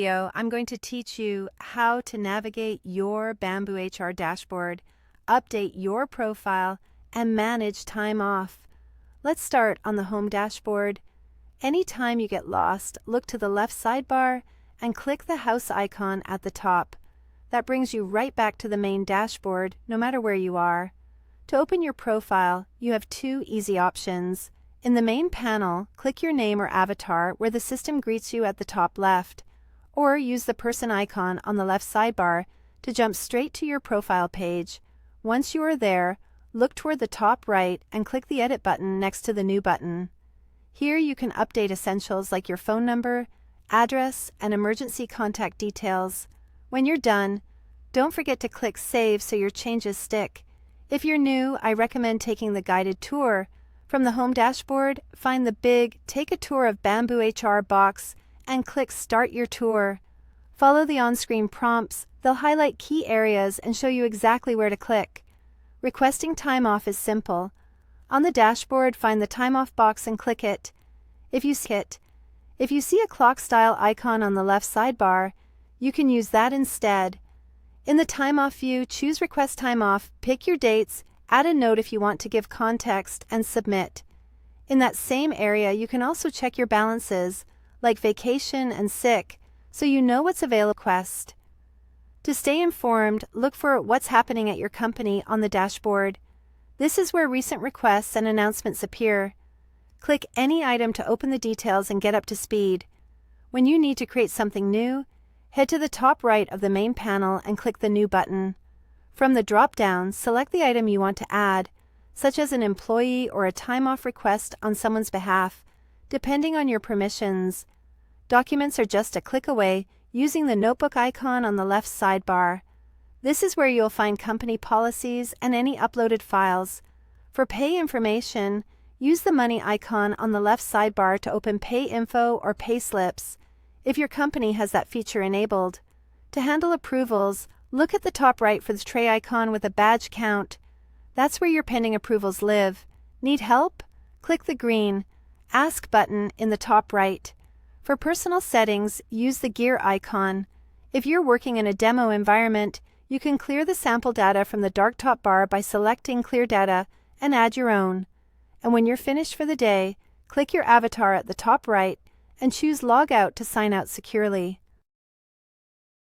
Video, I'm going to teach you how to navigate your BambooHR dashboard, update your profile, and manage time off. Let's start on the home dashboard. Anytime you get lost, look to the left sidebar and click the house icon at the top. That brings you right back to the main dashboard, no matter where you are. To open your profile, you have two easy options. In the main panel, click your name or avatar where the system greets you at the top left, or use the person icon on the left sidebar to jump straight to your profile page. Once you are there, look toward the top right and click the Edit button next to the New button. Here you can update essentials like your phone number, address, and emergency contact details. When you're done, don't forget to click Save so your changes stick. If you're new, I recommend taking the guided tour. From the home dashboard, find the big Take a Tour of BambooHR box and click Start Your Tour. Follow the on-screen prompts. They'll highlight key areas and show you exactly where to click. Requesting time off is simple. On the dashboard, find the Time Off box and click it. If you see a clock-style icon on the left sidebar, you can use that instead. In the Time Off view, choose Request Time Off, pick your dates, add a note if you want to give context, and submit. In that same area, you can also check your balances, like vacation and sick, so you know what's available. To stay informed, look for What's Happening at Your Company on the dashboard. This is where recent requests and announcements appear. Click any item to open the details and get up to speed. When you need to create something new, head to the top right of the main panel and click the New button. From the drop-down, select the item you want to add, such as an employee or a time-off request on someone's behalf, depending on your permissions. Documents are just a click away using the notebook icon on the left sidebar. This is where you'll find company policies and any uploaded files. For pay information, use the money icon on the left sidebar to open pay info or pay slips, if your company has that feature enabled. To handle approvals, look at the top right for the tray icon with a badge count. That's where your pending approvals live. Need help? Click the green Ask button in the top right. For personal settings, use the gear icon. If you're working in a demo environment, you can clear the sample data from the dark top bar by selecting Clear Data and add your own. And when you're finished for the day, click your avatar at the top right and choose Log Out to sign out securely.